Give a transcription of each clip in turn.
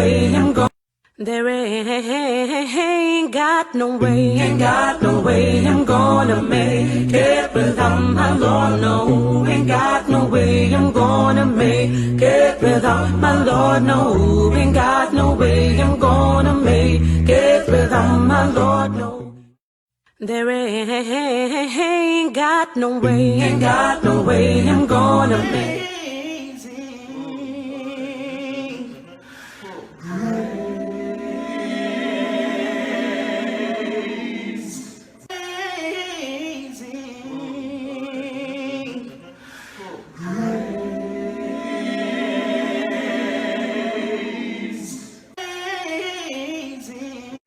way I'm going. There ain't got no way, I'm gonna make it without my Lord. No, ain't got no way I'm gonna make it without my Lord. No, ain't got no way I'm gonna make it without my Lord. No. There ain't got no way, I'm gonna make.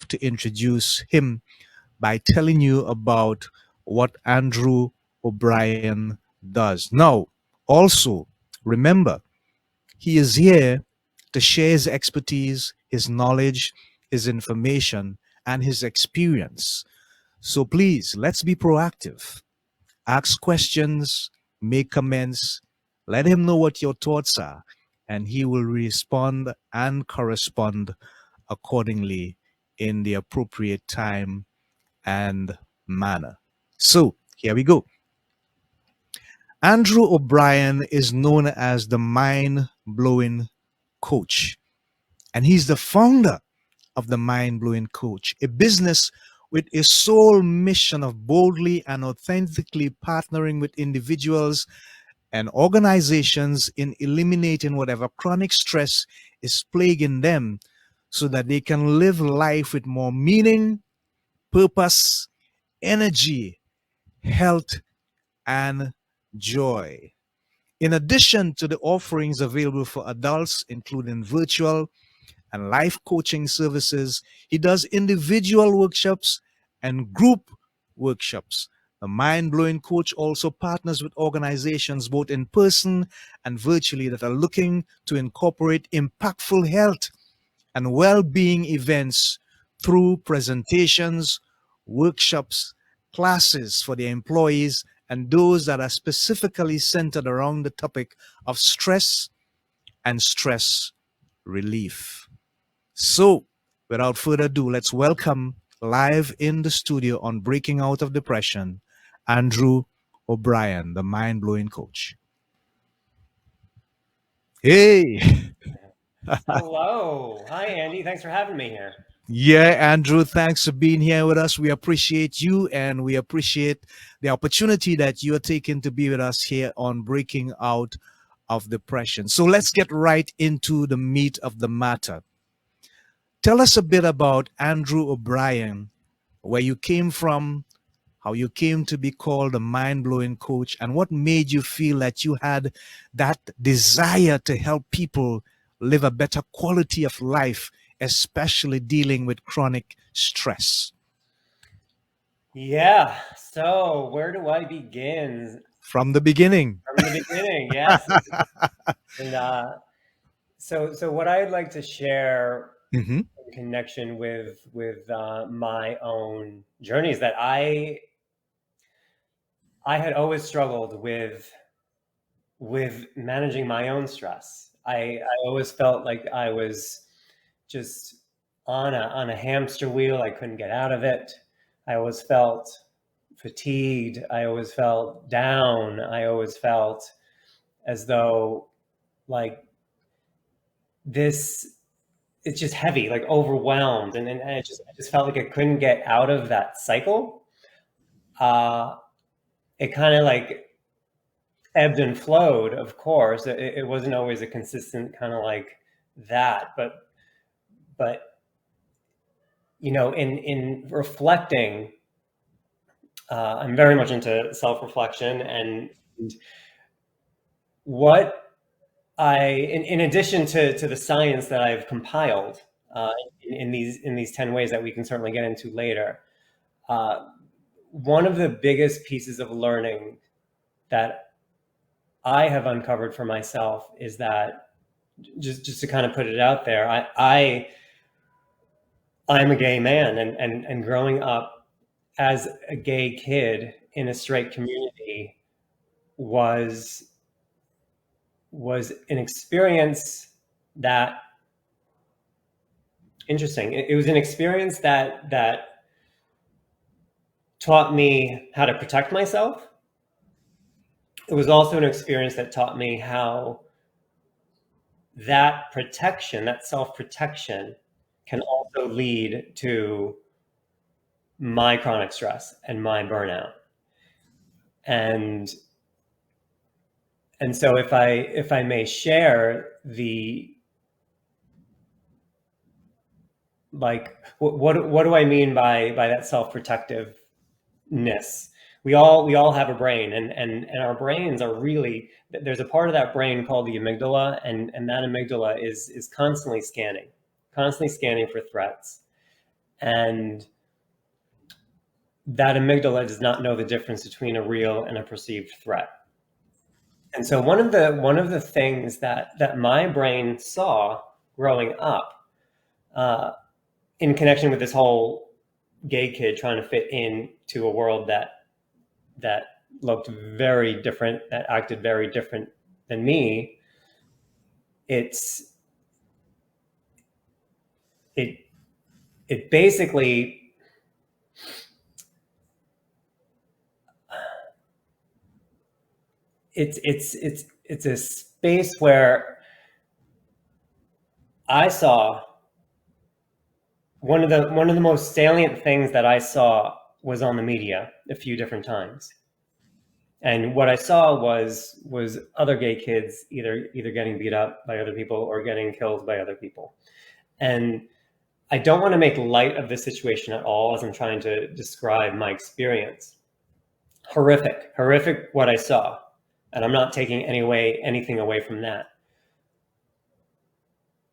To introduce him by telling you about what Andrew O'Brien does. Now, also, remember, he is here to share his expertise, his knowledge, his information, and his experience. So please, let's be proactive. Ask questions, make comments, let him know what your thoughts are, and he will respond and correspond accordingly in the appropriate time and manner. So, here we go. Andrew O'Brien is known as the mind blowing coach, and he's the founder of the Mind Blowing Coach, a business with a sole mission of boldly and authentically partnering with individuals and organizations in eliminating whatever chronic stress is plaguing them so that they can live life with more meaning, purpose, energy, health, and joy. In addition to the offerings available for adults, including virtual and life coaching services, he does individual workshops and group workshops. The Mind Blowing Coach also partners with organizations both in person and virtually that are looking to incorporate impactful health and well-being events through presentations, workshops, classes for their employees, and those that are specifically centered around the topic of stress and stress relief. So, without further ado, let's welcome live in the studio on Breaking Out of Depression, Andrew O'Brien, the mind-blowing coach. Hey! Hello. Hi, Andy. Thanks for having me here. Yeah, Andrew, thanks for being here with us. We appreciate you and we appreciate the opportunity that you are taking to be with us here on Breaking Out of Depression. So let's get right into the meat of the matter. Tell us a bit about Andrew O'Brien, where you came from, how you came to be called a mind-blowing coach, and what made you feel that you had that desire to help people live a better quality of life, especially dealing with chronic stress. Yeah. So where do I begin? From the beginning. From the beginning, yes. And so what I'd like to share in connection with my own journey is that I had always struggled with managing my own stress. I always felt like I was just on a hamster wheel. I couldn't get out of it. I always felt fatigued. I always felt down. I always felt as though like this, it's just heavy, like overwhelmed. And I just felt like I couldn't get out of that cycle. It kind of like ebbed and flowed, of course. It wasn't always a consistent kind of like that, but you know, in reflecting, I'm very much into self-reflection, and what in addition to the science that I've compiled in these 10 ways that we can certainly get into later, one of the biggest pieces of learning that I have uncovered for myself is that, just to kind of put it out there, I'm a gay man, and growing up as a gay kid in a straight community was an experience that interesting. It was an experience that taught me how to protect myself. It was also an experience that taught me how that protection, that self-protection, can also lead to my chronic stress and my burnout. And so if I may share the, like, what do I mean by that self-protectiveness? We all have a brain, and our brains are really, there's a part of that brain called the amygdala, and that amygdala is constantly scanning for threats. And that amygdala does not know the difference between a real and a perceived threat. And so one of the things that my brain saw growing up, in connection with this whole gay kid trying to fit into a world that looked very different, that acted very different than me, it basically, it's a space where I saw one of the most salient things that I saw was on the media a few different times. And what I saw was other gay kids either getting beat up by other people or getting killed by other people. And I don't want to make light of this situation at all as I'm trying to describe my experience. Horrific what I saw. And I'm not taking anything away from that.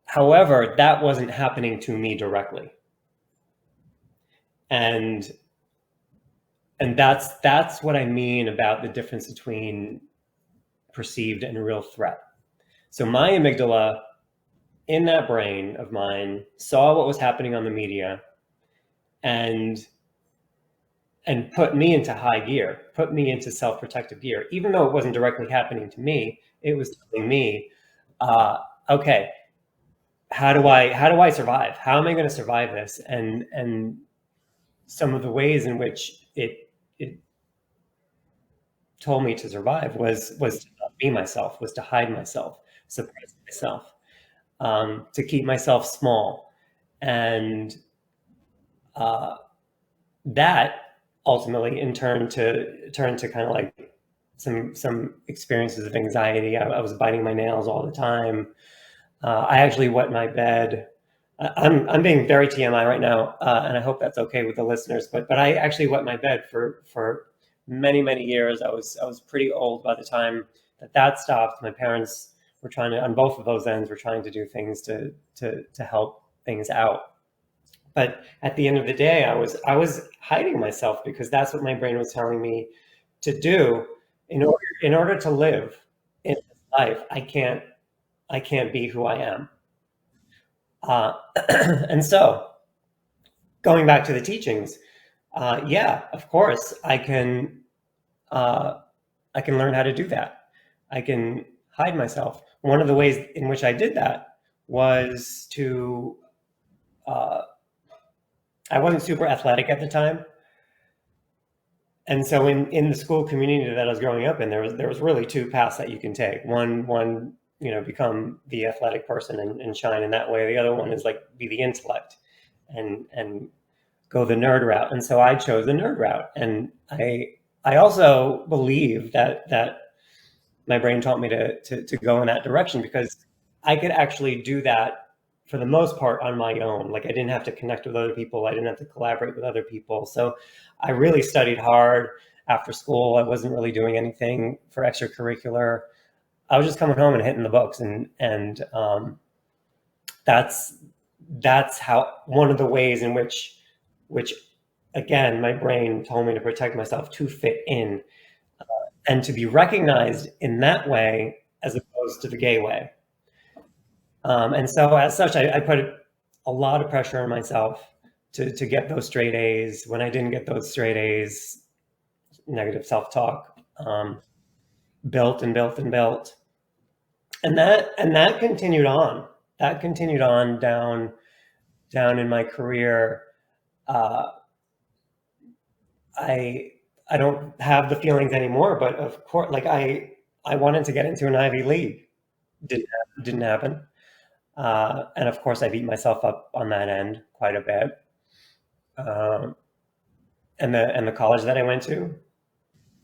However, that wasn't happening to me directly. And that's what I mean about the difference between perceived and real threat. So my amygdala in that brain of mine saw what was happening on the media and put me into high gear, put me into self-protective gear. Even though it wasn't directly happening to me, it was telling me, okay, how do I survive? How am I going to survive this? And some of the ways in which it told me to survive was to not be myself, was to hide myself, suppress myself, to keep myself small. And that ultimately in turn to kind of like some experiences of anxiety. I was biting my nails all the time. I actually wet my bed. I'm being very TMI right now, and I hope that's okay with the listeners. But I actually wet my bed for many years. I was pretty old by the time that stopped. My parents were trying to, on both of those ends, were trying to do things to help things out. But at the end of the day, I was hiding myself because that's what my brain was telling me to do. In order to live in this life, I can't be who I am. And so, going back to the teachings, yeah, of course, I can learn how to do that. I can hide myself. One of the ways in which I did that was to, I wasn't super athletic at the time. And so in the school community that I was growing up in, there was really two paths that you can take. One, become the athletic person and shine in that way. The other one is like be the intellect and go the nerd route. And so I chose the nerd route. And I also believe that my brain taught me to go in that direction because I could actually do that for the most part on my own. Like I didn't have to connect with other people. I didn't have to collaborate with other people. So I really studied hard after school. I wasn't really doing anything for extracurricular. I was just coming home and hitting the books, and that's how, one of the ways in which again my brain told me to protect myself, to fit in, and to be recognized in that way as opposed to the gay way. And so as such, I put a lot of pressure on myself to get those straight A's. When I didn't get those straight A's, negative self-talk built. And that continued on. That continued on down down in my career, I don't have the feelings anymore. But of course, like I wanted to get into an Ivy League. Didn't happen. And of course, I beat myself up on that end quite a bit. And the college that I went to,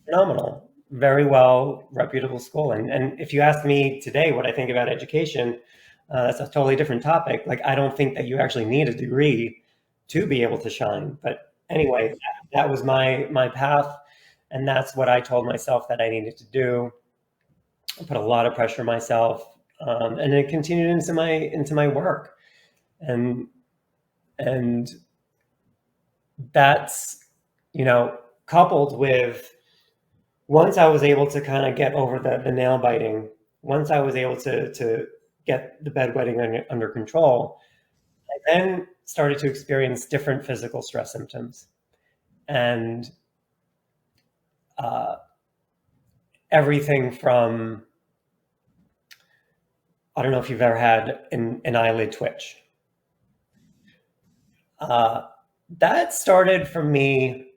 phenomenal, very well reputable school. And if you ask me today what I think about education, that's a totally different topic. Like, I don't think that you actually need a degree to be able to shine. But anyway, that was my path, and that's what I told myself that I needed to do. I put a lot of pressure on myself, and it continued into my work, and that's, coupled with, once I was able to kind of get over the nail biting, once I was able to get the bedwetting under control, I then started to experience different physical stress symptoms. And everything from, I don't know if you've ever had an eyelid twitch. That started for me,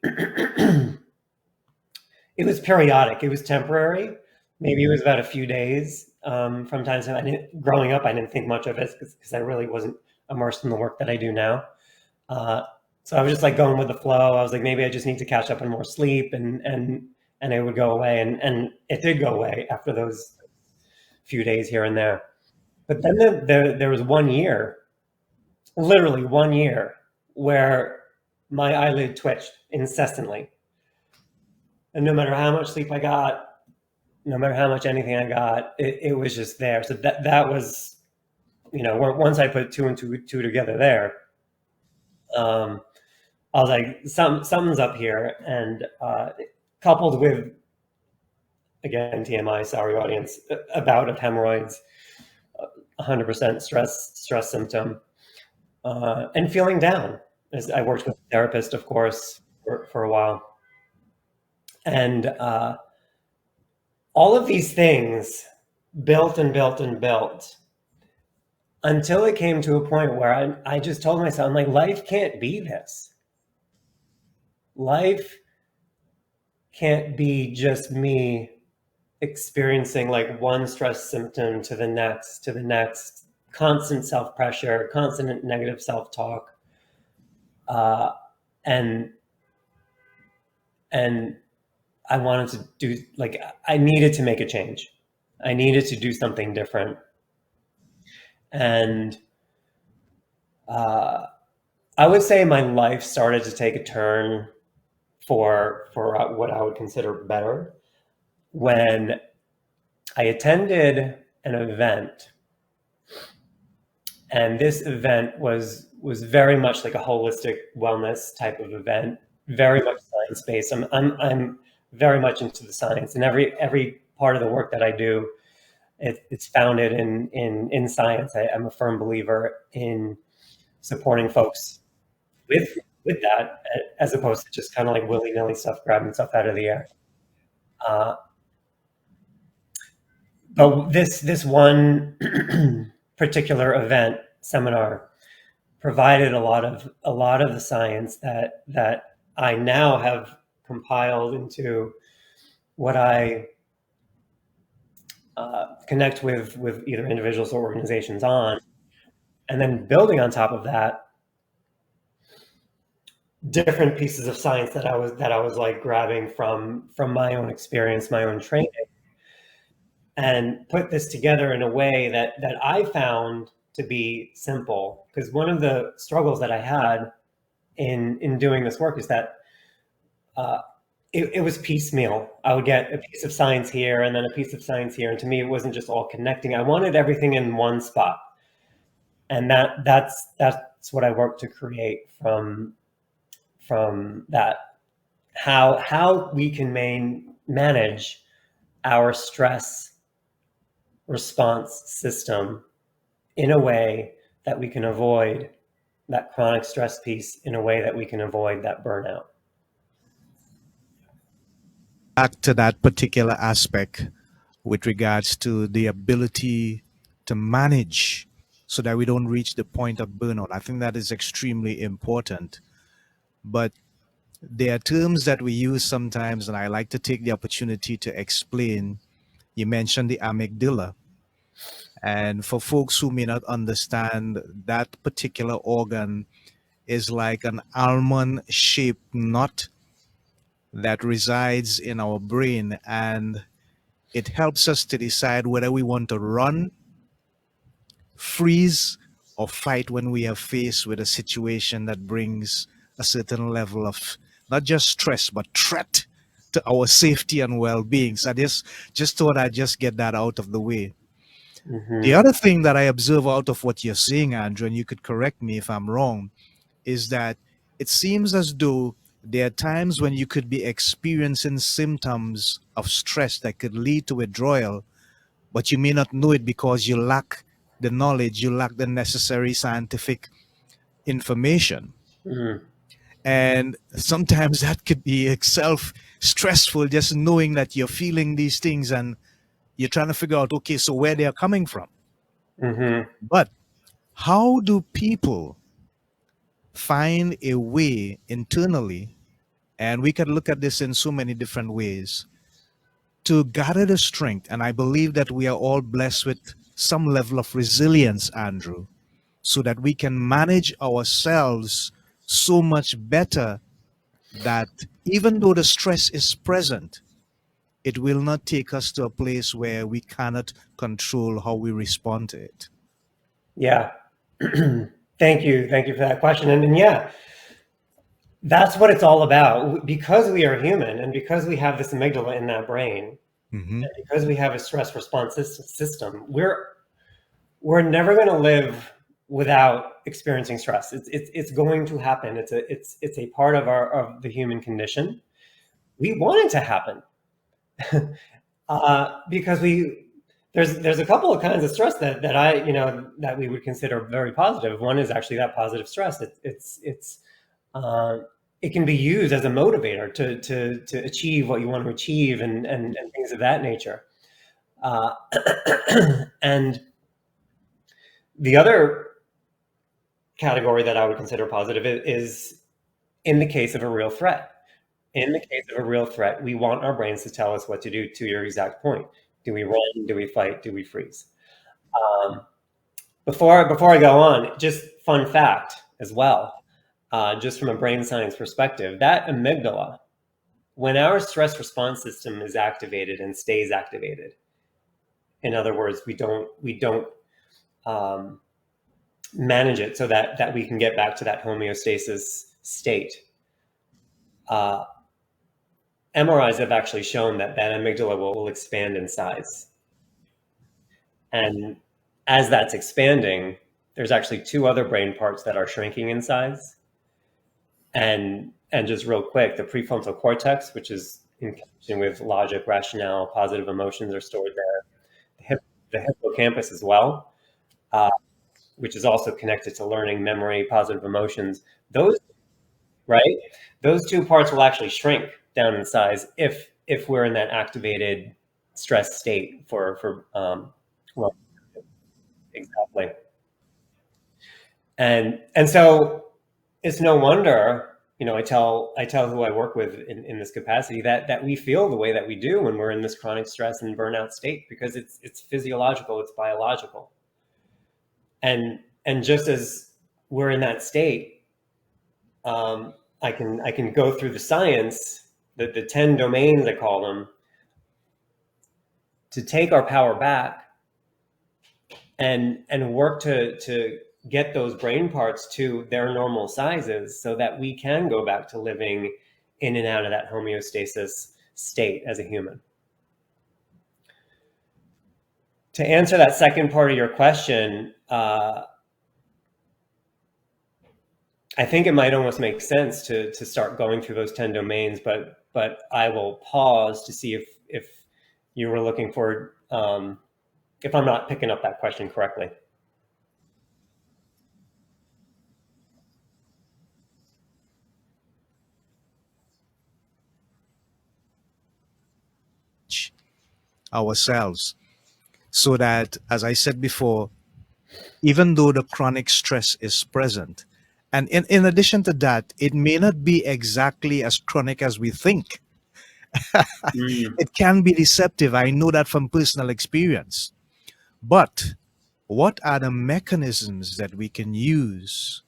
it was periodic, it was temporary. Maybe it was about a few days. From time to time, growing up, I didn't think much of it because I really wasn't immersed in the work that I do now. So I was just like going with the flow. I was like, maybe I just need to catch up on more sleep, and it would go away, and it did go away after those few days here and there. But then there was 1 year, literally 1 year, where my eyelid twitched incessantly, and no matter how much sleep I got, no matter how much anything I got, it was just there. So that was, once I put two and two together there, I was like, something's up here. And coupled with, again, TMI, sorry audience, a bout of hemorrhoids, 100% stress symptom, and feeling down. As I worked with a therapist, of course, for a while. And all of these things built and built and built until it came to a point where I just told myself, I'm like, life can't be this. Life can't be just me experiencing like one stress symptom to the next, constant self-pressure, constant negative self-talk. And I wanted to do, like, I needed to make a change. I needed to do something different. And I would say my life started to take a turn for what I would consider better when I attended an event. And this event was very much like a holistic wellness type of event, very much science-based. I'm very much into the science, and every part of the work that I do, it's founded in science. I'm a firm believer in supporting folks with that, as opposed to just kind of like willy-nilly stuff, grabbing stuff out of the air. But this one particular event seminar provided a lot of the science that I now have compiled into what I connect with either individuals or organizations on, and then building on top of that, different pieces of science that I was like grabbing from my own experience, my own training, and put this together in a way that I found to be simple. Because one of the struggles that I had in doing this work is that it was piecemeal. I would get a piece of science here and then a piece of science here, and to me, it wasn't just all connecting. I wanted everything in one spot, and that's what I worked to create from that. How we can manage our stress response system in a way that we can avoid that chronic stress piece, in a way that we can avoid that burnout. Back to that particular aspect with regards to the ability to manage so that we don't reach the point of burnout. I think that is extremely important. But there are terms that we use sometimes, and I like to take the opportunity to explain. You mentioned the amygdala. And for folks who may not understand, that particular organ is like an almond shaped nut that resides in our brain, and it helps us to decide whether we want to run, freeze, or fight when we are faced with a situation that brings a certain level of not just stress but threat to our safety and well-being. So I just thought I'd just get that out of the way. The Hmm. other thing that I observe out of what you're saying, Andrew, and you could correct me if I'm wrong, is that it seems as though there are times when you could be experiencing symptoms of stress that could lead to withdrawal, but you may not know it because you lack the knowledge, you lack the necessary scientific information. Hmm. And sometimes that could be itself stressful, just knowing that you're feeling these things and you're trying to figure out, okay, so where they're coming from. Hmm. But how do people find a way internally, and we can look at this in so many different ways, to gather the strength? And I believe that we are all blessed with some level of resilience, Andrew, so that we can manage ourselves so much better that even though the stress is present, it will not take us to a place where we cannot control how we respond to it. Yeah. Thank you for that question. And yeah, that's what it's all about. Because we are human and because we have this amygdala in that brain, Hmm. and because we have a stress response system, we're never going to live without experiencing stress. It's going to happen. It's a part of the human condition. We want it to happen because there's a couple of kinds of stress that I that we would consider very positive. One is actually that positive stress. Uh, it can be used as a motivator to achieve what you want to achieve and things of that nature. Uh, and the other category that I would consider positive is in the case of a real threat. In the case of a real threat, we want our brains to tell us what to do, to your exact point. Do we run? Do we fight? Do we freeze? Um, before I go on, just fun fact as well, just from a brain science perspective, that amygdala, when our stress response system is activated and stays activated, in other words, we don't um, manage it so that we can get back to that homeostasis state. Uh, MRIs have actually shown that amygdala will expand in size. And as that's expanding, there's actually two other brain parts that are shrinking in size. And just real quick, the prefrontal cortex, which is in connection with logic, rationale, positive emotions, are stored there. The hippocampus as well, uh, which is also connected to learning, memory, positive emotions. Those right, those two parts will actually shrink down in size if we're in that activated stress state well, exactly. And so it's no wonder, I tell who I work with in this capacity that we feel the way that we do when we're in this chronic stress and burnout state, because it's physiological, it's biological. And just as we're in that state, I can go through the science, the 10 domains I call them, to take our power back and work to get those brain parts to their normal sizes so that we can go back to living in and out of that homeostasis state as a human. To answer that second part of your question, I think it might almost make sense to start going through those 10 domains, but I will pause to see if you were looking for, if I'm not picking up that question correctly. Ourselves, so that, as I said before, even though the chronic stress is present. And in addition to that, it may not be exactly as chronic as we think. Mm. It can be deceptive. I know that from personal experience. But what are the mechanisms that we can use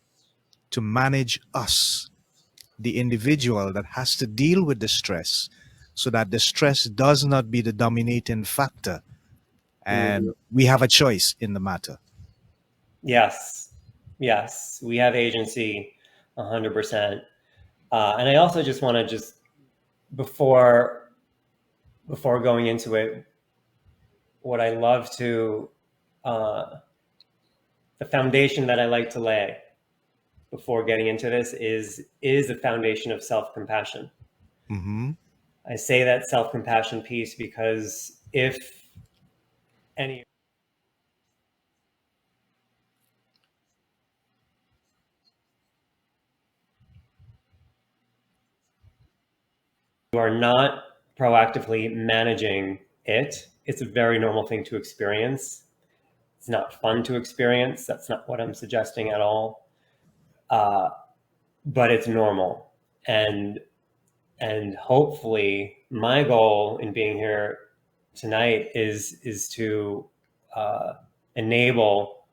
to manage us, the individual that has to deal with the stress, so that the stress does not be the dominating factor and Mhm. we have a choice in the matter? Yes, yes, we have agency, 100%. And I also just want to before before going into it, what I love to the foundation that I like to lay before getting into this is the foundation of self-compassion. Mm-hmm. I say that self-compassion piece because if any you are not proactively managing it, it's a very normal thing to experience. It's not fun to experience. That's not what I'm suggesting at all. But it's normal. And hopefully my goal in being here tonight is to enable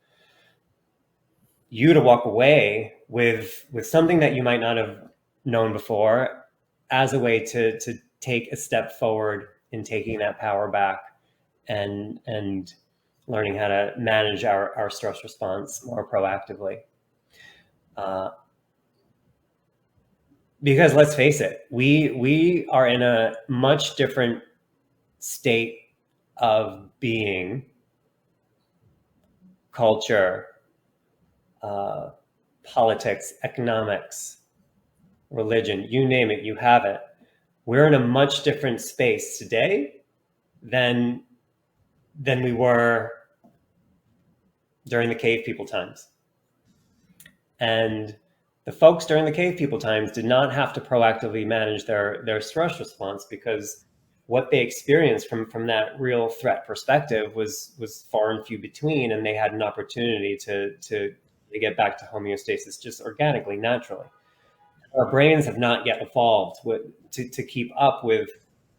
you to walk away with something that you might not have known before, as a way to take a step forward in taking that power back and learning how to manage our stress response more proactively. Because let's face it, we are in a much different state of being, culture, politics, economics, religion, you name it, you have it. We're in a much different space today than we were during the cave people times. And the folks during the cave people times did not have to proactively manage their stress response, because what they experienced from that real threat perspective was far and few between, and they had an opportunity to get back to homeostasis just organically, naturally. Our brains have not yet evolved to keep up with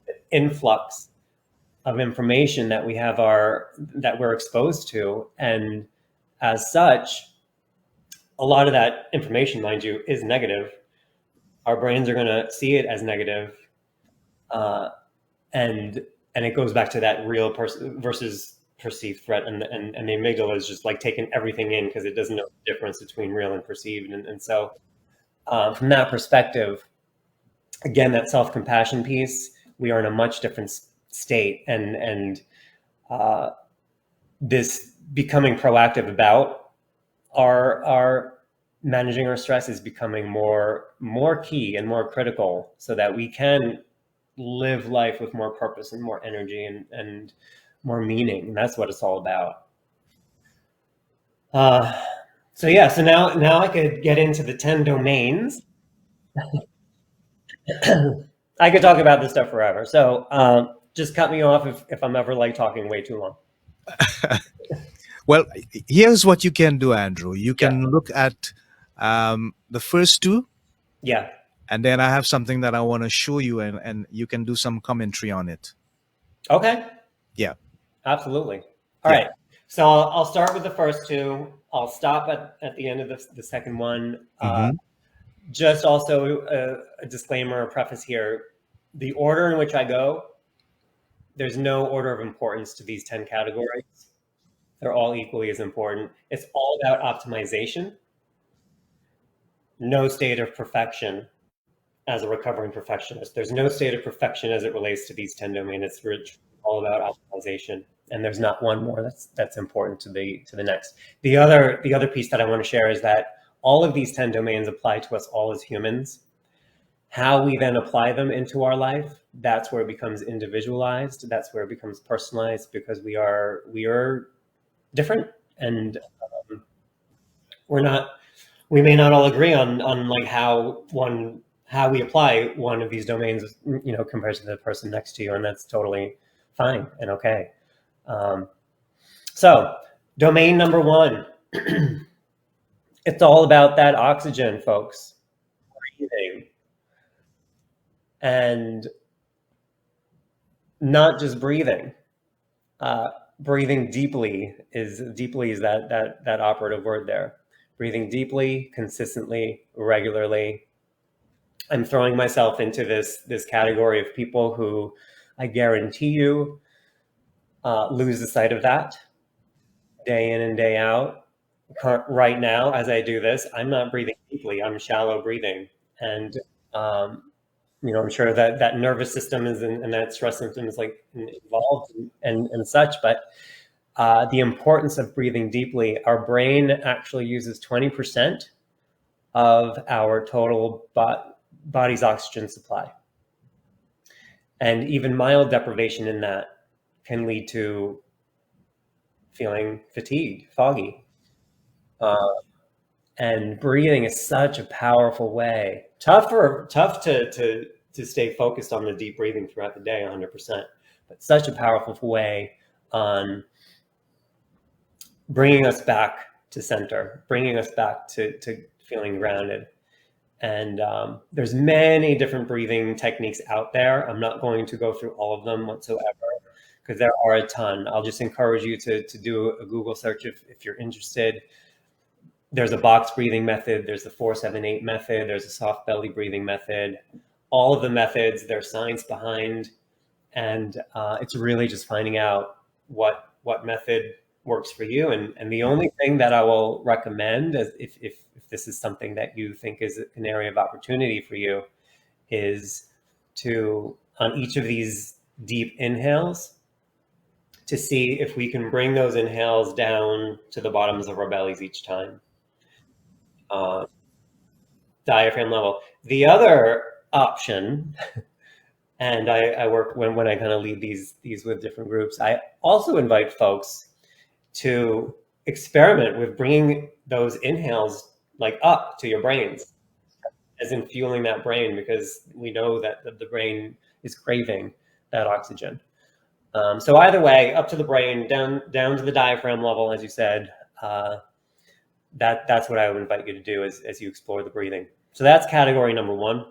the influx of information that we're exposed to, and as such, a lot of that information, mind you, is negative. Our brains are going to see it as negative, uh, and it goes back to that real person versus perceived threat, and the amygdala is just like taking everything in because it doesn't know the difference between real and perceived, and so from that perspective, again, that self-compassion piece, we are in a much different state, and this becoming proactive about our managing our stress is becoming more key and more critical, so that we can live life with more purpose and more energy and more meaning. And that's what it's all about. So yeah, so now I could get into the 10 domains. I could talk about this stuff forever. So just cut me off if I'm ever like talking way too long. Well, here's what you can do, Andrew. You Yeah. can look at the first two, Yeah. and then I have something that I want to show you, and you can do some commentary on it. Okay. Yeah. Absolutely. All Yeah. right. So I'll start with the first two. I'll stop at the end of the second one. Mm-hmm. Just also a disclaimer, a preface here. The order in which I go, there's no order of importance to these 10 categories. They're all equally as important. It's all about optimization, no state of perfection. As a recovering perfectionist, there's no state of perfection as it relates to these 10 domains. It's all about optimization, and there's not one more that's important to the next. The other piece that I want to share is that all of these 10 domains apply to us all as humans. How we then apply them into our life, that's where it becomes individualized. That's where it becomes personalized, because we are different, and we may not all agree on like how we apply one of these domains, compared to the person next to you, and that's totally fine and okay. So Domain number one. It's all about that oxygen, folks. Breathing. And not just breathing. Breathing deeply is that operative word there. Breathing deeply, consistently, regularly. I'm throwing myself into this category of people who I guarantee you lose the sight of that day in and day out. Right now, as I do this, I'm not breathing deeply. I'm shallow breathing, and I'm sure that nervous system is and that stress system is like involved and such. But the importance of breathing deeply. Our brain actually uses 20% of our total body's oxygen supply. And even mild deprivation in that can lead to feeling fatigued, foggy. And breathing is such a powerful way. Tough to stay focused on the deep breathing throughout the day 100%, but such a powerful way on bringing us back to center, bringing us back to feeling grounded. And there's many different breathing techniques out there. I'm not going to go through all of them whatsoever because there are a ton. I'll just encourage you to do a Google search if you're interested. There's a box breathing method. There's the 4-7-8 method. There's a soft belly breathing method. All of the methods, there's science behind. And it's really just finding out what method works for you. And the only thing that I will recommend, if this is something that you think is an area of opportunity for you, is to, on each of these deep inhales, to see if we can bring those inhales down to the bottoms of our bellies each time. Diaphragm level. The other option, and I work when I kind of lead these with different groups, I also invite folks to experiment with bringing those inhales like up to your brains, as in fueling that brain, because we know that the brain is craving that oxygen. So either way, up to the brain, down to the diaphragm level, as you said, that's what I would invite you to do as you explore the breathing. So that's category number one.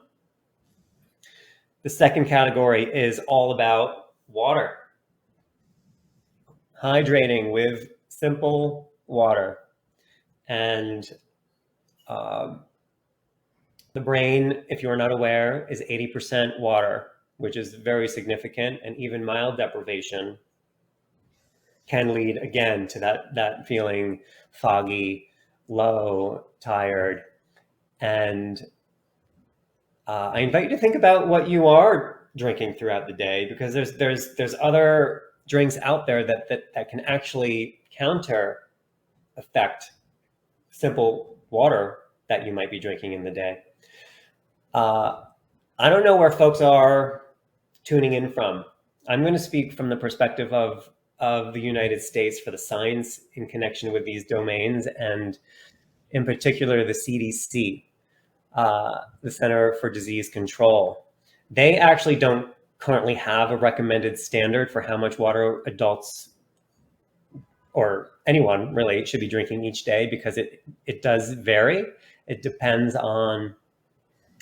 The second category is all about water. Hydrating with simple water. And the brain, if you're not aware, is 80% water, which is very significant. And even mild deprivation can lead, again, to that feeling foggy, low, tired. And I invite you to think about what you are drinking throughout the day, because there's other drinks out there that can actually counter affect simple water that you might be drinking in the day. I don't know where folks are tuning in from. I'm going to speak from the perspective of the United States for the science in connection with these domains, and in particular the CDC, the Center for Disease Control. They actually don't currently have a recommended standard for how much water adults or anyone really should be drinking each day, because it does vary. It depends on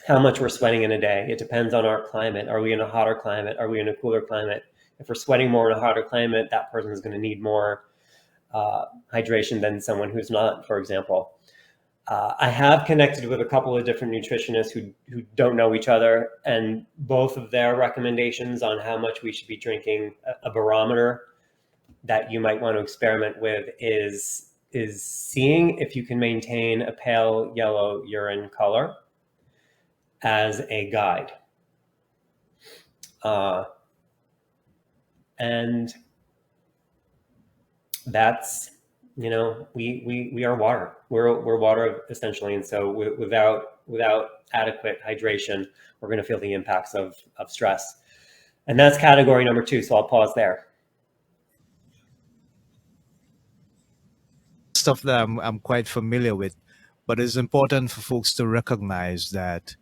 how much we're sweating in a day. It depends on our climate. Are we in a hotter climate? Are we in a cooler climate? If we're sweating more in a hotter climate, that person is going to need more hydration than someone who's not, for example. I have connected with a couple of different nutritionists who don't know each other, and both of their recommendations on how much we should be drinking, a barometer that you might want to experiment with is seeing if you can maintain a pale yellow urine color as a guide. And that's, we are water. We're water essentially. And so without adequate hydration, we're going to feel the impacts of stress. And that's category number two. So I'll pause there. Stuff that I'm quite familiar with, but it's important for folks to recognize that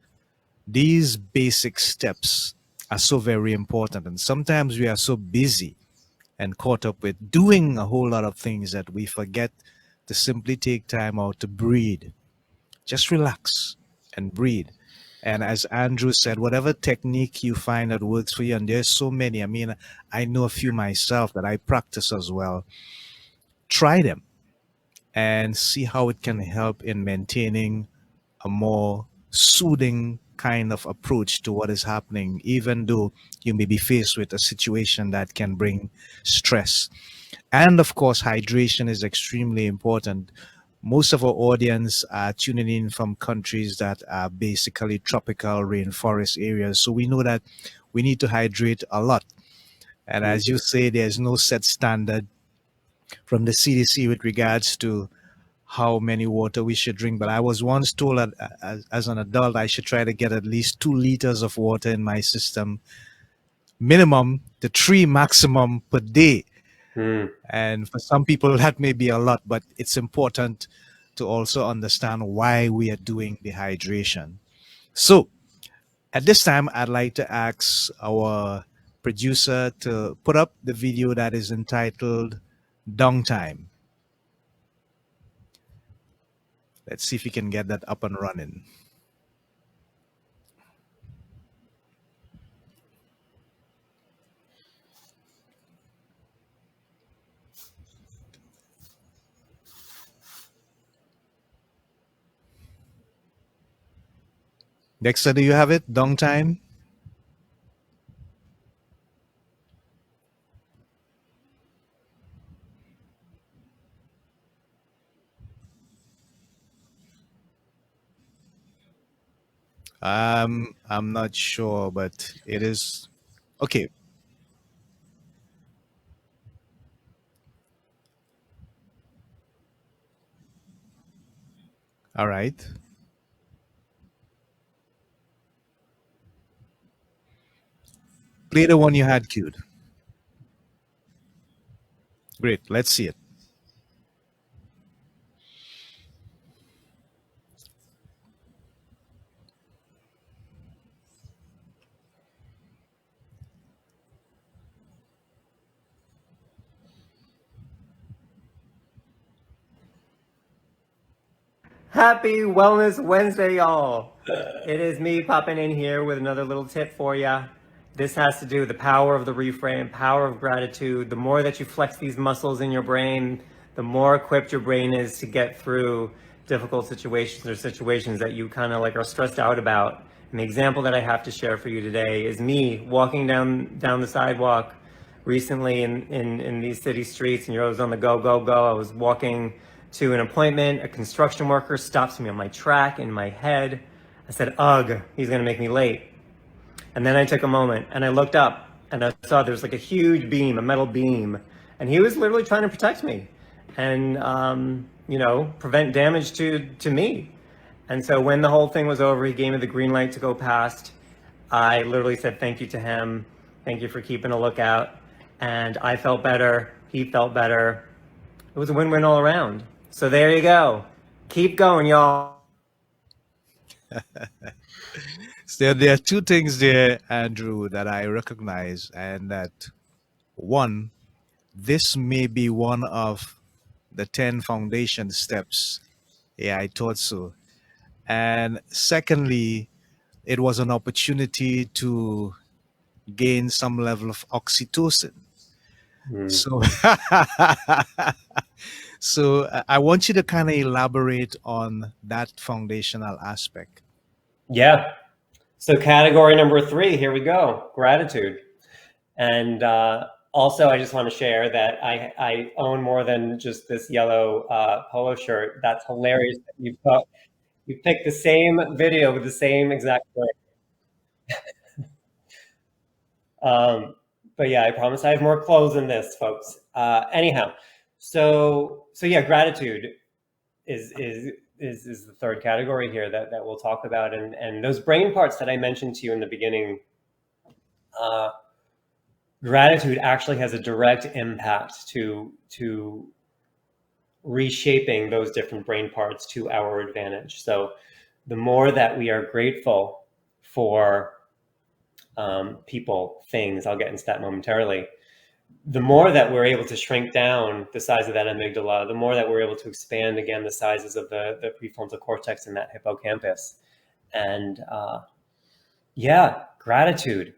these basic steps are so very important. And sometimes we are so busy and caught up with doing a whole lot of things that we forget to simply take time out to breathe. Just relax and breathe. And as Andrew said, whatever technique you find that works for you, and there's so many. I mean, I know a few myself that I practice as well. Try them and see how it can help in maintaining a more soothing kind of approach to what is happening, even though you may be faced with a situation that can bring stress. And of course, hydration is extremely important. Most of our audience are tuning in from countries that are basically tropical rainforest areas. So we know that we need to hydrate a lot. And as you say, there's no set standard from the CDC with regards to how many water we should drink. But I was once told that as an adult, I should try to get at least 2 liters of water in my system, minimum to 3 maximum per day. And for some people, that may be a lot, but it's important to also understand why we are doing the hydration. So at this time, I'd like to ask our producer to put up the video that is entitled Downtime. Let's see if we can get that up and running. Dexter, do you have it? Downtime? I'm not sure, but it is okay. All right. Play the one you had queued. Great. Let's see it. Happy Wellness Wednesday, y'all. It is me popping in here with another little tip for you. This has to do with the power of the reframe, power of gratitude. The more that you flex these muscles in your brain, the more equipped your brain is to get through difficult situations or situations that you kind of like are stressed out about. And the example that I have to share for you today is me walking down the sidewalk recently in these city streets, and you're always on the go, go, go. I was walking to an appointment. A construction worker stops me on my track in my head. I said, ugh, he's gonna make me late. And then I took a moment and I looked up and I saw there's like a huge beam, a metal beam, and he was literally trying to protect me and, prevent damage to me. And so when the whole thing was over, he gave me the green light to go past. I literally said thank you to him. Thank you for keeping a lookout. And I felt better. He felt better. It was a win-win all around. So there you go. Keep going, y'all. So there are two things there, Andrew, that I recognize, and that one, this may be one of the 10 foundation steps. Yeah, I thought so. And secondly, it was an opportunity to gain some level of oxytocin. So, so I want you to kind of elaborate on that foundational aspect. Yeah. So category number 3, here we go, gratitude. And also, I just want to share that I own more than just this yellow polo shirt. That's hilarious that you picked the same video with the same exact word. But yeah, I promise I have more clothes than this, folks. Anyhow, so yeah, gratitude is the third category here that we'll talk about, and those brain parts that I mentioned to you in the beginning. Gratitude actually has a direct impact to reshaping those different brain parts to our advantage. So the more that we are grateful for people, things, I'll get into that momentarily, the more that we're able to shrink down the size of that amygdala, the more that we're able to expand again the sizes of the prefrontal cortex and that hippocampus. And yeah, gratitude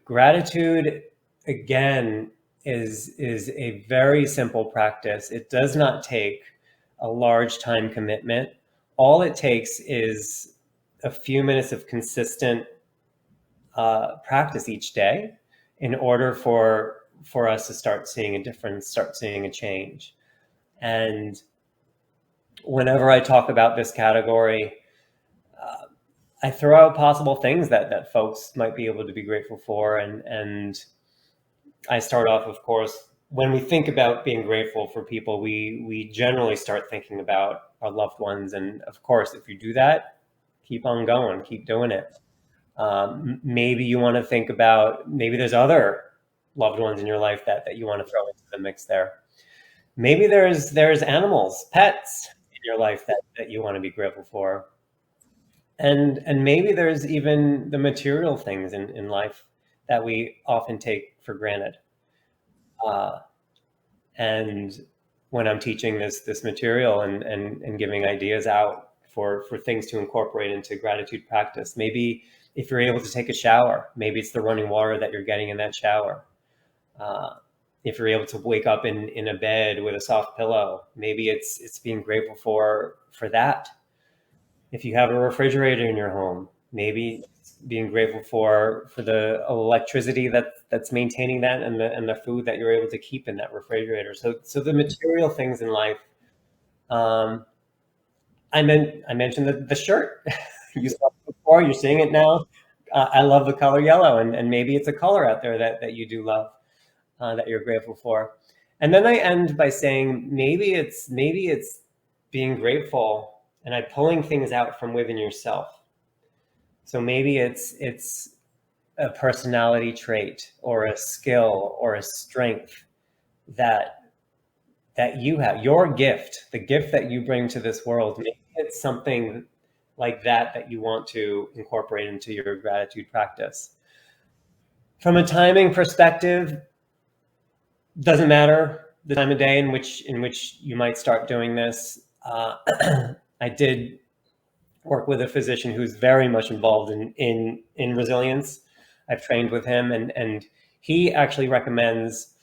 again is a very simple practice. It does not take a large time commitment. All it takes is a few minutes of consistent practice each day in order for us to start seeing a difference, start seeing a change. And whenever I talk about this category, I throw out possible things that folks might be able to be grateful for. And I start off, of course, when we think about being grateful for people, we generally start thinking about our loved ones. And of course, if you do that, keep on going, keep doing it. Maybe you want to think about, maybe there's other loved ones in your life that you want to throw into the mix there. Maybe there's animals, pets in your life that you want to be grateful for. And maybe there's even the material things in life that we often take for granted. And when I'm teaching this material and giving ideas out for things to incorporate into gratitude practice, maybe if you're able to take a shower, maybe it's the running water that you're getting in that shower. If you're able to wake up in a bed with a soft pillow, maybe it's being grateful for that. If you have a refrigerator in your home, maybe being grateful for the electricity that's maintaining that and the food that you're able to keep in that refrigerator. So the material things in life. I mentioned the shirt. You saw it before, you're seeing it now. I love the color yellow, and maybe it's a color out there that you do love, that you're grateful for. And then I end by saying maybe it's being grateful and pulling things out from within yourself. So maybe it's a personality trait or a skill or a strength that you have, your gift, the gift that you bring to this world. Maybe it's something like that you want to incorporate into your gratitude practice. From a timing perspective, doesn't matter the time of day in which you might start doing this. I did work with a physician who's very much involved in resilience. I've trained with him, and he actually recommends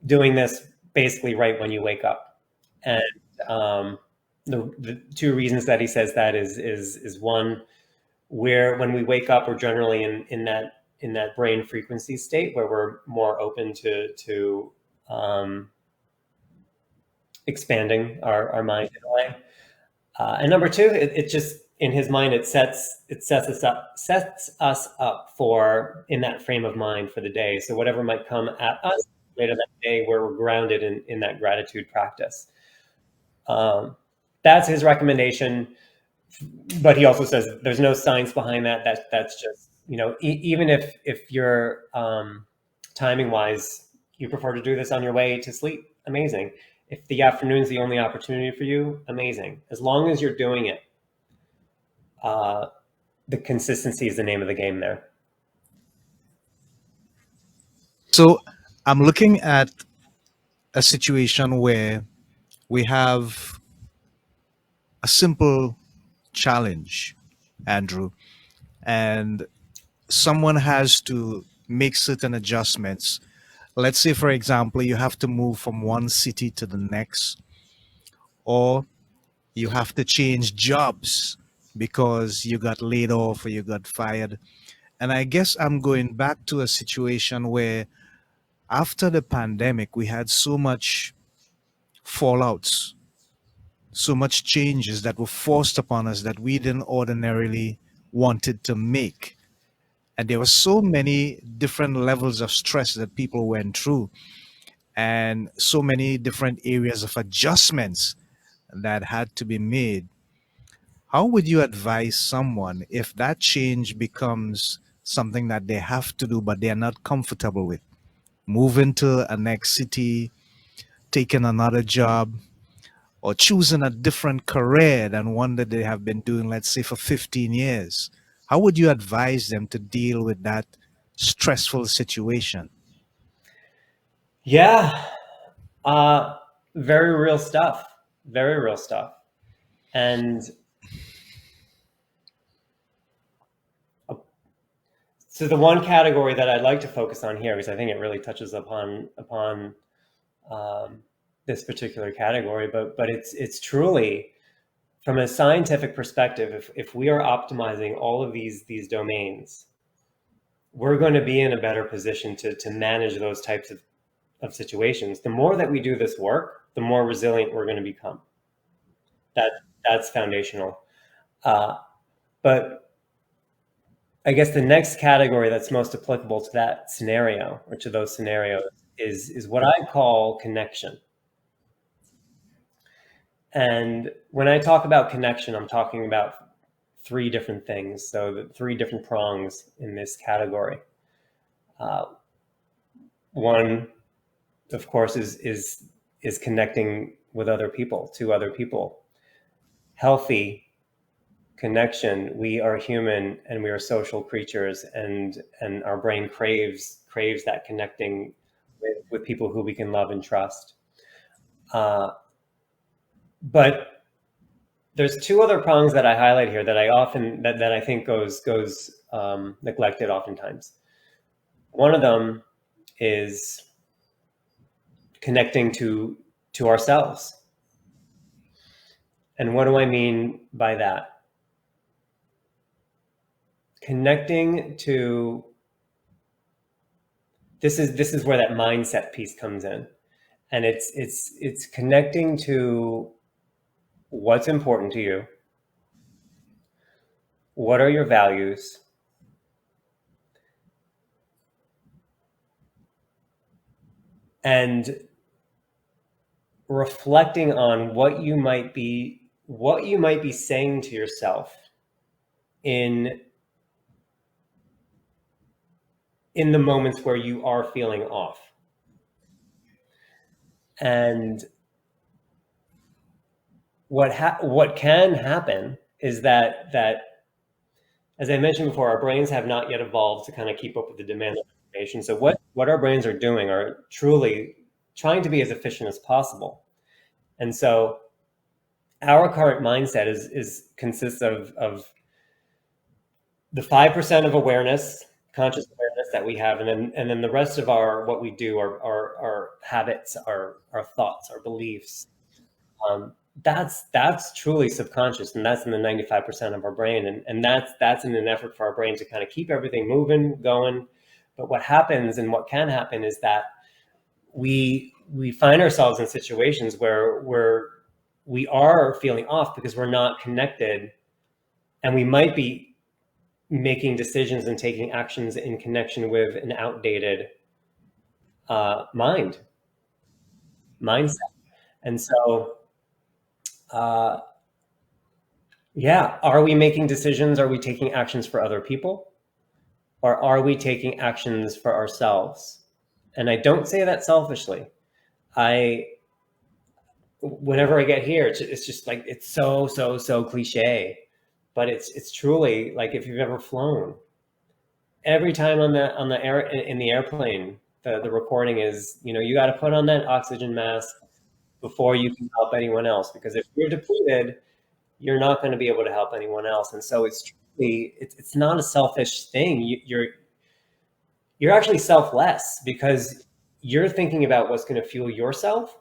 doing this basically right when you wake up. And the two reasons that he says that is one, where when we wake up, we're generally in that brain frequency state where we're more open to expanding our mind in a way. And number two, it just, in his mind, it sets us up for, in that frame of mind for the day. So whatever might come at us later that day, we're grounded in that gratitude practice. That's his recommendation, but he also says there's no science behind that. That's just, even if you're timing wise, you prefer to do this on your way to sleep, amazing. If the afternoon's the only opportunity for you, amazing. As long as you're doing it, the consistency is the name of the game there. So I'm looking at a situation where we have a simple challenge, Andrew, and someone has to make certain adjustments. Let's say, for example, you have to move from one city to the next, or you have to change jobs because you got laid off or you got fired. And I guess I'm going back to a situation where after the pandemic, we had so much fallouts, so much changes that were forced upon us that we didn't ordinarily wanted to make. And there were so many different levels of stress that people went through, and so many different areas of adjustments that had to be made. How would you advise someone if that change becomes something that they have to do but they're not comfortable with? Moving to a next city, taking another job, or choosing a different career than one that they have been doing, let's say, for 15 years. How would you advise them to deal with that stressful situation? Yeah, very real stuff. Very real stuff. And so the one category that I'd like to focus on here, because I think it really touches upon this particular category, but it's truly from a scientific perspective. If we are optimizing all of these domains, we're going to be in a better position to manage those types of situations. The more that we do this work, the more resilient we're going to become. That's foundational. But I guess the next category that's most applicable to that scenario, or to those scenarios, is what I call connection. And when I talk about connection, I'm talking about three different things. So the three different prongs in this category. One, of course, is connecting with other people, to other people. Healthy connection. We are human and we are social creatures, and our brain craves that connecting with people who we can love and trust. But there's two other prongs that I highlight here that I think goes neglected oftentimes. One of them is connecting to ourselves. And what do I mean by that? Connecting to, this is where that mindset piece comes in. And it's connecting to what's important to you. What are your values? And reflecting on what you might be saying to yourself in the moments where you are feeling off. And what can happen is that as I mentioned before, our brains have not yet evolved to kind of keep up with the demand of information. So what our brains are doing are truly trying to be as efficient as possible. And so our current mindset consists of the 5% of awareness, conscious awareness that we have, and then the rest of what we do, our habits, our thoughts, our beliefs. That's truly subconscious, and that's in the 95% of our brain, and that's in an effort for our brain to kind of keep everything moving, going. But what happens, and what can happen, is that we find ourselves in situations where we are feeling off because we're not connected, and we might be making decisions and taking actions in connection with an outdated mindset. And so are we making decisions? Are we taking actions for other people? Or are we taking actions for ourselves? And I don't say that selfishly. Whenever I get here, it's just like, it's so cliche, but it's truly like, if you've ever flown, every time in the airplane, the recording is, you got to put on that oxygen mask before you can help anyone else, because if you're depleted, you're not going to be able to help anyone else. And so it's not a selfish thing. You're actually selfless, because you're thinking about what's going to fuel yourself,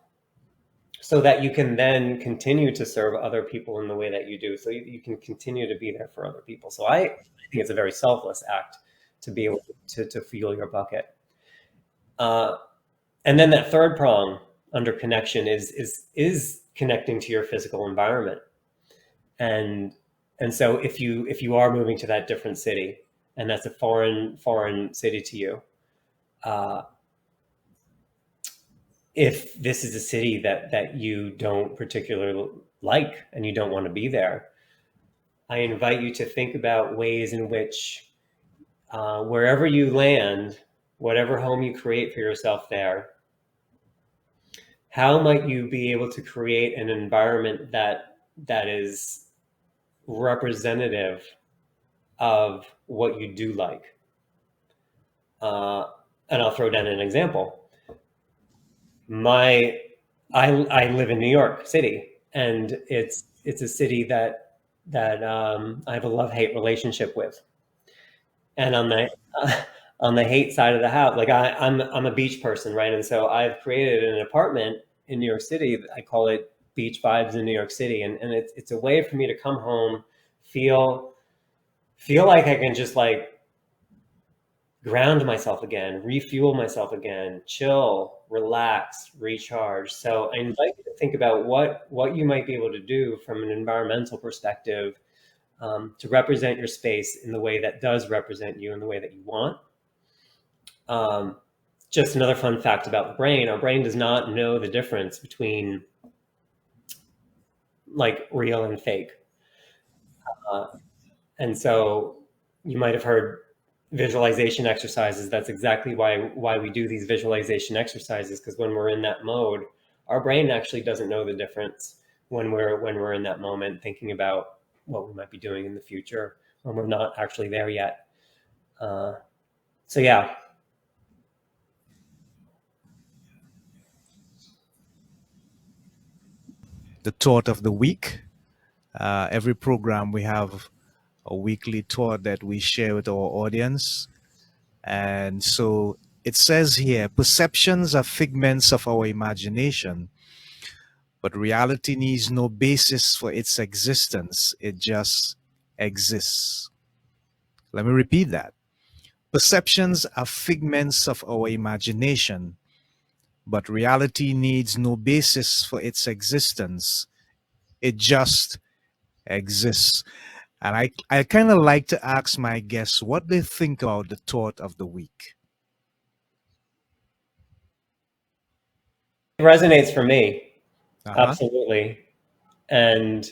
so that you can then continue to serve other people in the way that you do. So you can continue to be there for other people. So I think it's a very selfless act to be able to fuel your bucket. And then that third prong under connection is connecting to your physical environment. And so if you are moving to that different city, and that's a foreign city to you, if this is a city that you don't particularly like and you don't want to be there, I invite you to think about ways in which, wherever you land, whatever home you create for yourself there, how might you be able to create an environment that is representative of what you do like? And I'll throw down an example. I live in New York City, and it's a city that I have a love-hate relationship with. And on the hate side of the house, like I'm a beach person, right? And so I've created an apartment in New York City. I call it Beach Vibes in New York City, and it's a way for me to come home, feel like I can just like ground myself again, refuel myself again, chill, relax, recharge. So I invite you to think about what you might be able to do from an environmental perspective to represent your space in the way that does represent you in the way that you want. Just another fun fact about the brain: our brain does not know the difference between like real and fake. And so you might have heard visualization exercises. That's exactly why we do these visualization exercises, because when we're in that mode, our brain actually doesn't know the difference when we're in that moment thinking about what we might be doing in the future when we're not actually there yet. So yeah. The thought of the week. Every program we have a weekly thought that we share with our audience. And so it says here, perceptions are figments of our imagination, but reality needs no basis for its existence. It just exists. Let me repeat that. Perceptions are figments of our imagination, but reality needs no basis for its existence. It just exists. And I kind of like to ask my guests what they think about the thought of the week. It resonates for me. Absolutely. And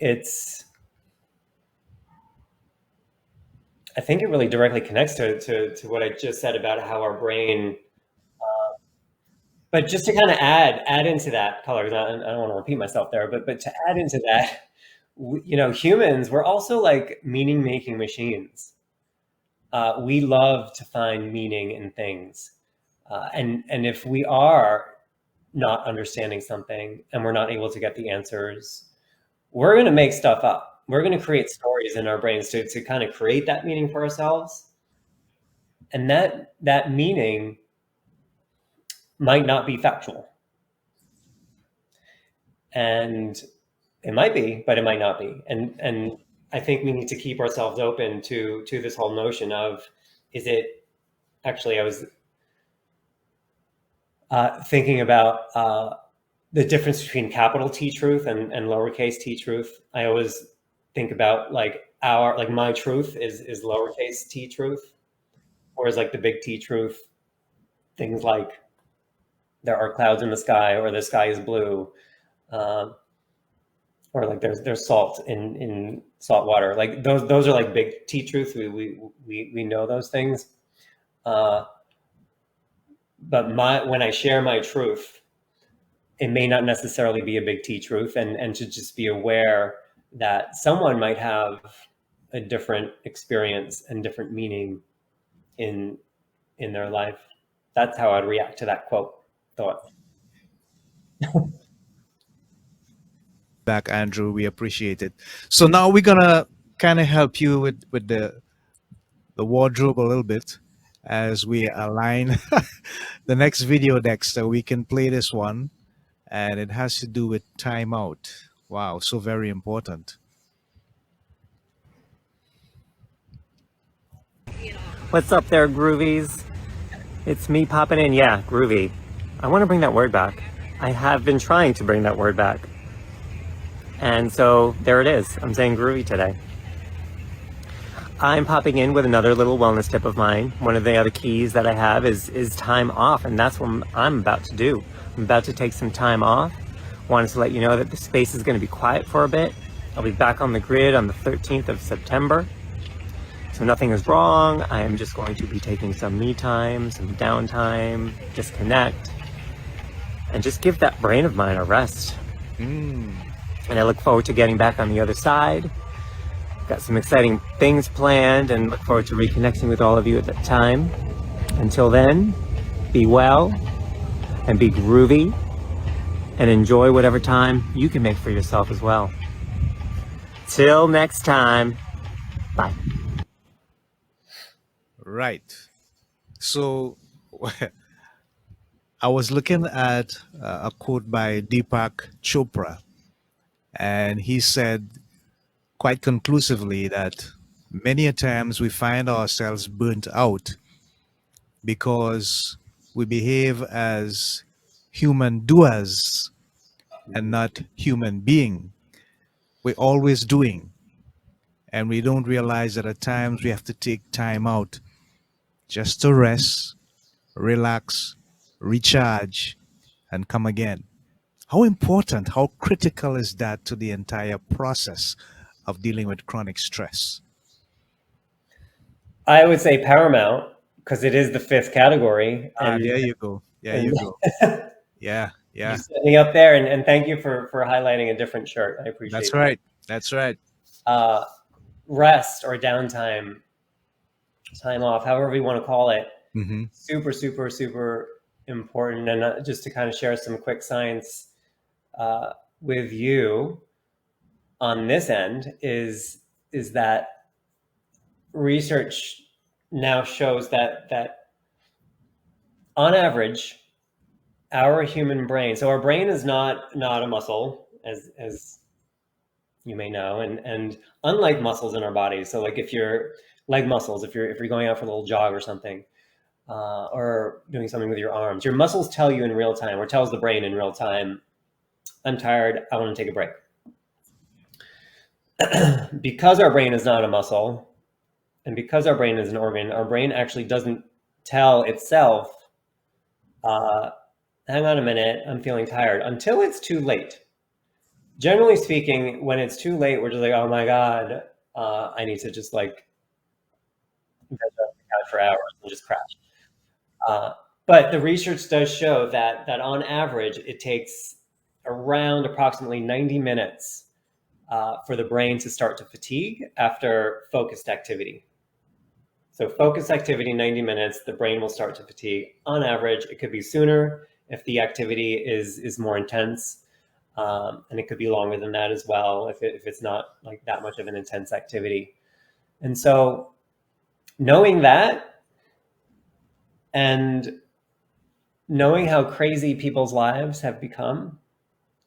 I think it really directly connects to what I just said about how our brain, but just to kind of add into that color, because I don't want to repeat myself there, but to add into that, humans, we're also like meaning-making machines. We love to find meaning in things. And if we are not understanding something and we're not able to get the answers, we're going to make stuff up. We're going to create stories in our brains to kind of create that meaning for ourselves. And that meaning might not be factual. And it might be, but it might not be. And I think we need to keep ourselves open to this whole notion of, is it actually, I was thinking about the difference between capital T truth and lowercase t truth. I always think about like my truth is lowercase t truth, whereas like the big T truth, things like there are clouds in the sky, or the sky is blue, or like there's salt in salt water. Like those are like big T truth. We know those things. But when I share my truth, it may not necessarily be a big T truth, and to just be aware that someone might have a different experience and different meaning in their life. That's how I'd react to that thought. Back, Andrew, we appreciate it. So now we're gonna kind of help you with the wardrobe a little bit as we align the next video next. So we can play this one, and it has to do with timeout. Wow, so very important. What's up there, groovies? It's me popping in. Yeah, groovy. I want to bring that word back. I have been trying to bring that word back. And so there it is. I'm saying groovy today. I'm popping in with another little wellness tip of mine. One of the other keys that I have is time off, and that's what I'm about to do. I'm about to take some time off. Wanted to let you know that the space is going to be quiet for a bit. I'll be back on the grid on the 13th of September. So nothing is wrong. I am just going to be taking some me time, some downtime, disconnect, and just give that brain of mine a rest. And I look forward to getting back on the other side. Got some exciting things planned, and look forward to reconnecting with all of you at that time. Until then, be well, and be groovy and enjoy whatever time you can make for yourself as well. Till next time, bye. Right. So I was looking at a quote by Deepak Chopra, and he said quite conclusively that many a times we find ourselves burnt out because we behave as human doers and not human being. We're always doing, and we don't realize that at times we have to take time out just to rest, relax, recharge, and come again. How important, how critical is that to the entire process of dealing with chronic stress? I would say paramount because it is the fifth category, There you go. There and you go. Yeah, you yeah. set me up there, and thank you for highlighting a different shirt. I appreciate That's it. right. That's right. Rest or downtime, time off, however we want to call it, Mm-hmm. super, super, super important. And just to kind of share some quick science with you on this end is that research now shows that on average, our human brain, so our brain is not a muscle, as you may know, and unlike muscles in our bodies, so like if you're leg muscles, if you're going out for a little jog or something, or doing something with your arms, your muscles tell you in real time, or tells the brain in real time, I'm tired, I want to take a break. Because our brain is not a muscle, and because our brain is an organ, our brain actually doesn't tell itself, hang on a minute, I'm feeling tired, until it's too late. Generally speaking, when it's too late, we're just like, oh my God, I need to just like veg on the couch for hours and just crash. But the research does show that on average, it takes around approximately 90 minutes for the brain to start to fatigue after focused activity. So focused activity, 90 minutes, the brain will start to fatigue. On average, it could be sooner if the activity is more intense. And it could be longer than that as well if it's not like that much of an intense activity. And so knowing that and knowing how crazy people's lives have become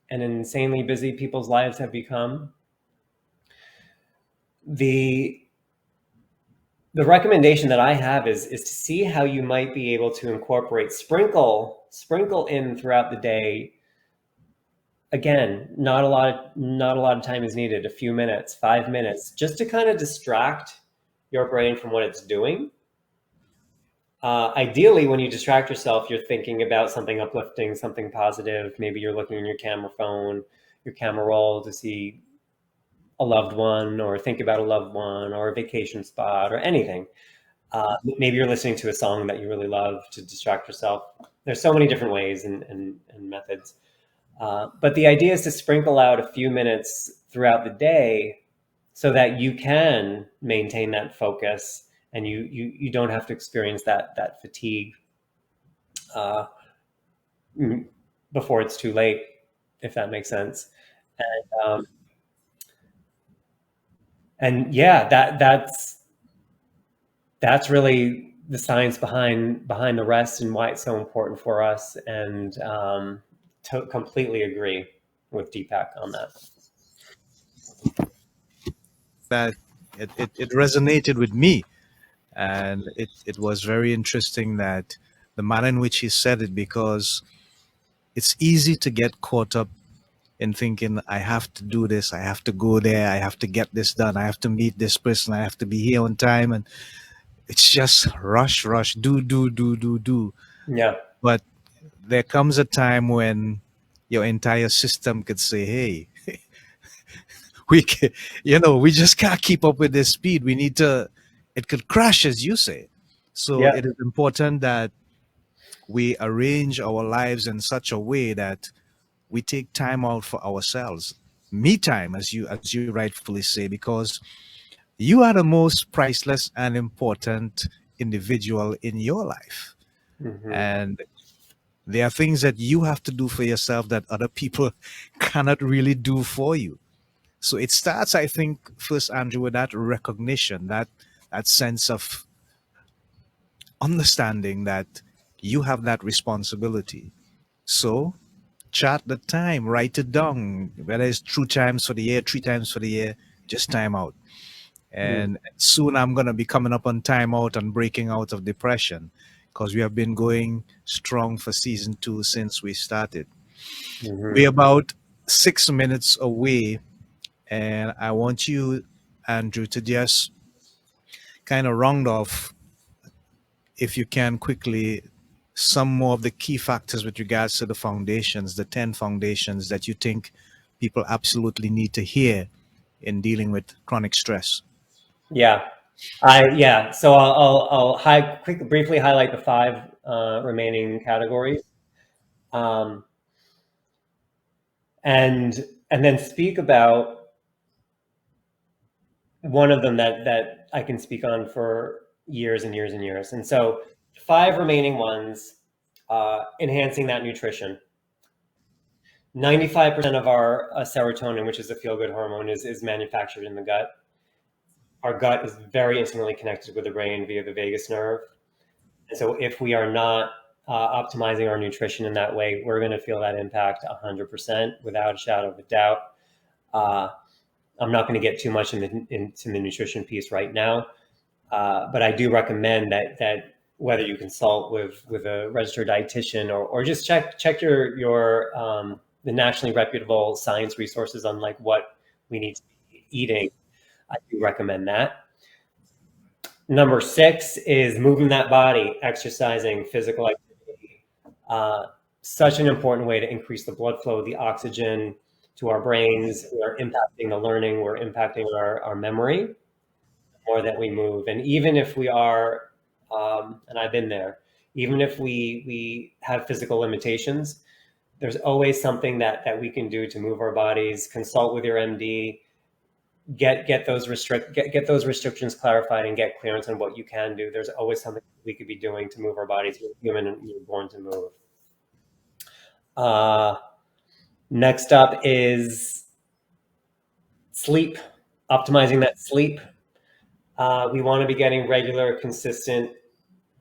and insanely busy people's lives have become, the recommendation that I have is to see how you might be able to incorporate, sprinkle in throughout the day. Again, not a lot of time is needed, a few minutes, 5 minutes, just to kind of distract your brain from what it's doing. Ideally, when you distract yourself, you're thinking about something uplifting, something positive. Maybe you're looking in your camera phone, your camera roll to see a loved one, or think about a loved one, or a vacation spot, or anything. Maybe you're listening to a song that you really love to distract yourself. There's so many different ways and methods. But the idea is to sprinkle out a few minutes throughout the day so that you can maintain that focus and you don't have to experience that fatigue before it's too late, if that makes sense. And yeah, that's really the science behind the rest and why it's so important for us. And to completely agree with Deepak on that. That it resonated with me, and it was very interesting that the manner in which he said it, because it's easy to get caught up in thinking I have to do this, I have to go there, I have to get this done, I have to meet this person, I have to be here on time, and it's just rush, do. Yeah. But there comes a time when your entire system could say, hey, we can, we just can't keep up with this speed. We need to, it could crash, as you say. So Yeah. it is important that we arrange our lives in such a way that we take time out for ourselves, me time, as you rightfully say, because you are the most priceless and important individual in your life. Mm-hmm. And There are things that you have to do for yourself that other people cannot really do for you. So it starts, I think, first, Andrew, with that recognition, that sense of understanding that you have that responsibility. So chart the time, write it down, whether it's 2 times for the year, 3 times for the year, just time out. And soon I'm going to be coming up on time out and breaking out of depression because we have been going strong for season 2 since we started. We're about 6 minutes away, and I want you, Andrew, to just kind of round off, if you can quickly, some more of the key factors with regards to the foundations, the 10 foundations that you think people absolutely need to hear in dealing with chronic stress. Yeah. So I'll briefly highlight the 5 remaining categories, and then speak about one of them that I can speak on for years and years and years. And so 5 remaining ones, enhancing that nutrition. 95% of our serotonin, which is a feel-good hormone, is manufactured in the gut. Our gut is very intimately connected with the brain via the vagus nerve. And so if we are not optimizing our nutrition in that way, we're going to feel that impact 100% without a shadow of a doubt. I'm not going to get too much into the nutrition piece right now, but I do recommend that whether you consult with a registered dietitian or just check your the nationally reputable science resources on like what we need to be eating, I do recommend that. Number 6 is moving that body, exercising, physical activity. Such an important way to increase the blood flow, the oxygen to our brains. We're impacting the learning, we're impacting our memory the more that we move. And even if we are, and I've been there, even if we have physical limitations, there's always something that we can do to move our bodies. Consult with your MD, get those restrictions clarified and get clearance on what you can do. There's always something we could be doing to move our bodies. We're human and we're born to move. Next up is sleep, optimizing that sleep. We want to be getting regular, consistent,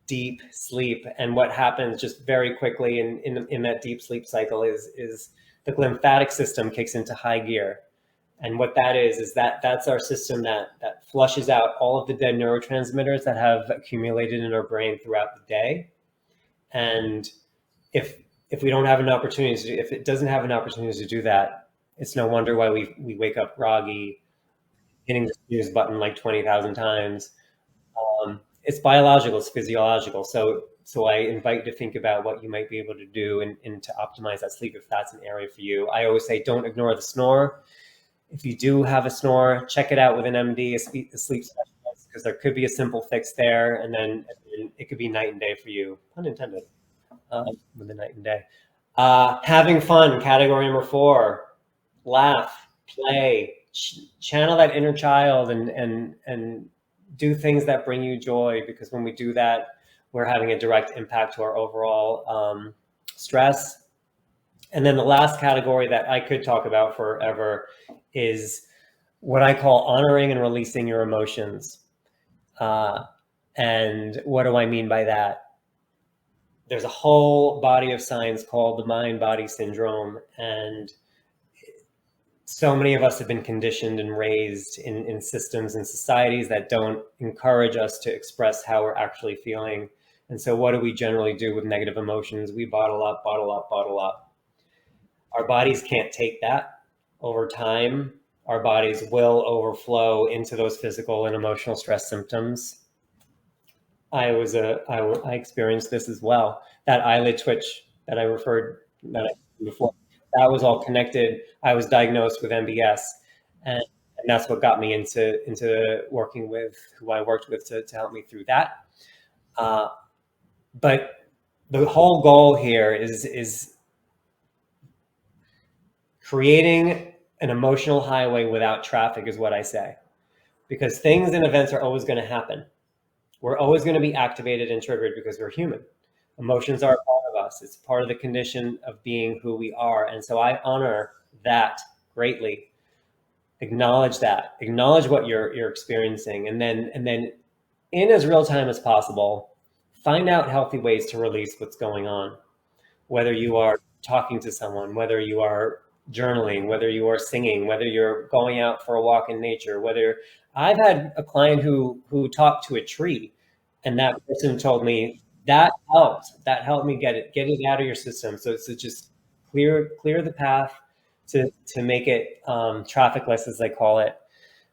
deep sleep. And what happens just very quickly in that deep sleep cycle is the lymphatic system kicks into high gear. And what that is that's our system that flushes out all of the dead neurotransmitters that have accumulated in our brain throughout the day. And if we don't have an opportunity if it doesn't have an opportunity to do that, it's no wonder why we wake up groggy, hitting the snooze button like 20,000 times. It's biological, it's physiological. So I invite you to think about what you might be able to do and to optimize that sleep if that's an area for you. I always say, don't ignore the snore. If you do have a snore, check it out with an MD, a sleep specialist, because there could be a simple fix there, and then it could be night and day for you, pun intended, with the night and day. Having fun, category number 4, laugh, play, channel that inner child and do things that bring you joy, because when we do that, we're having a direct impact to our overall stress. And then the last category that I could talk about forever is what I call honoring and releasing your emotions. And what do I mean by that? There's a whole body of science called the mind-body syndrome. And so many of us have been conditioned and raised in systems and societies that don't encourage us to express how we're actually feeling. And so what do we generally do with negative emotions? We bottle up, bottle up, bottle up. Our bodies can't take that. Over time, our bodies will overflow into those physical and emotional stress symptoms. I experienced this as well. That eyelid twitch that I referred before, that was all connected. I was diagnosed with MBS, and that's what got me into working with who I worked with to help me through that. But the whole goal here is creating an emotional highway without traffic is what I say, because things and events are always going to happen. We're always going to be activated and triggered because we're human. Emotions are a part of us. It's part of the condition of being who we are. And so I honor that greatly. Acknowledge that, acknowledge what you're experiencing, and then in as real time as possible, find out healthy ways to release what's going on. Whether you are talking to someone, whether you are journaling, whether you are singing, whether you're going out for a walk in nature, whether I've had a client who talked to a tree, and that person told me that helped me get it out of your system. So it's to just clear the path to make it trafficless, as they call it.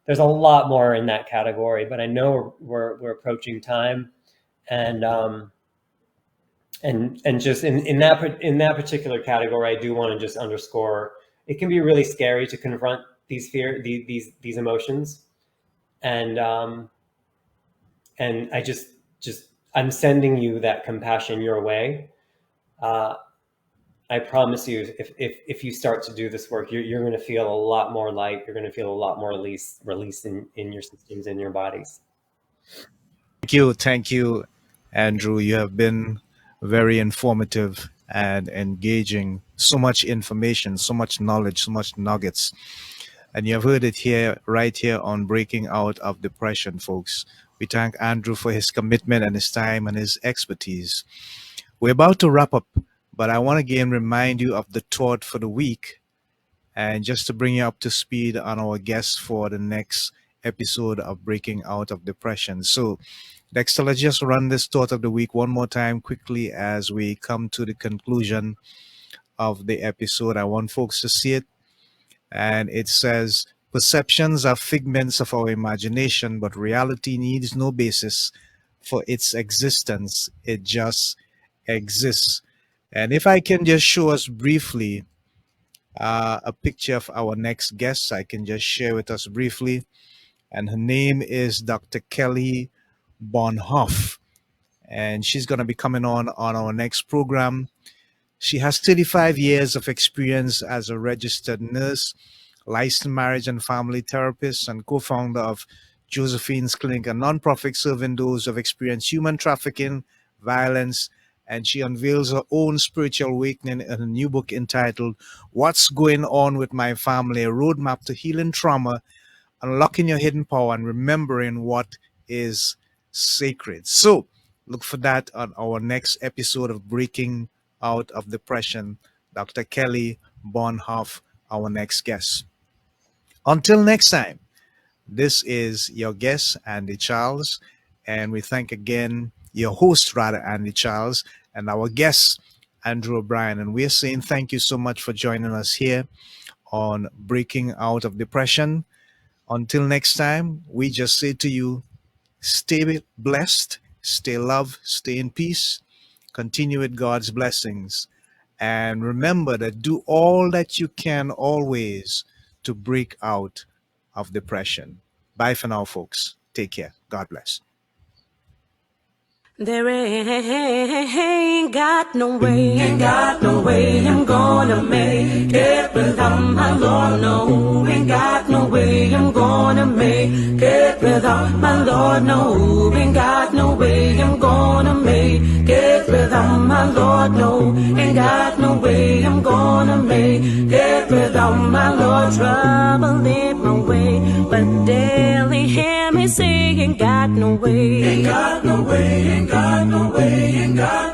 There's a lot more in that category, but I know we're approaching time, and just in that particular category, I do want to just underscore, it can be really scary to confront these emotions, and I just I'm sending you that compassion your way. I promise you, if you start to do this work, you're going to feel a lot more light. You're going to feel a lot more release in your systems, in your bodies. Thank you, Andrew. You have been very informative and engaging. So much information, so much knowledge, so much nuggets. And you have heard it right here on Breaking Out of Depression, folks. We thank Andrew for his commitment and his time and his expertise. We're about to wrap up, but I want to again remind you of the thought for the week, and just to bring you up to speed on our guests for the next episode of Breaking Out of Depression. So, Dexter, let's just run this thought of the week one more time quickly as we come to the conclusion of the episode. I want folks to see it. And it says, perceptions are figments of our imagination, but reality needs no basis for its existence. It just exists. And if I can just show us briefly a picture of our next guest, I can just share with us briefly. And her name is Dr. Kelly Bonhoff. And she's going to be coming on our next program. She has 35 years of experience as a registered nurse, licensed marriage and family therapist, and co-founder of Josephine's Clinic, a nonprofit serving those who have experienced human trafficking, violence, and she unveils her own spiritual awakening in a new book entitled What's Going On with My Family, a roadmap to healing trauma, unlocking your hidden power, and remembering what is sacred. So look for that on our next episode of Breaking Out of Depression. Dr. Kelly Bonhoff, our next guest. Until next time, this is your guest, Andy Charles, and we thank again your host, Andy Charles, and our guest, AndrewOBrien. And we're saying thank you so much for joining us here on Breaking Out of Depression. Until next time, we just say to you, stay blessed, stay loved, stay in peace, continue with God's blessings. And remember that do all that you can always to break out of depression. Bye for now, folks. Take care. God bless. There ain't got no way I'm gonna make it without my Lord. No, ain't got no way I'm gonna make it without my Lord. No, ain't got no way I'm gonna make it without my Lord. No, ain't got no way I'm gonna make it without my Lord. Trouble in my way, but daily hear me say, ain't got no way, ain't got no way, ain't got no way, ain't got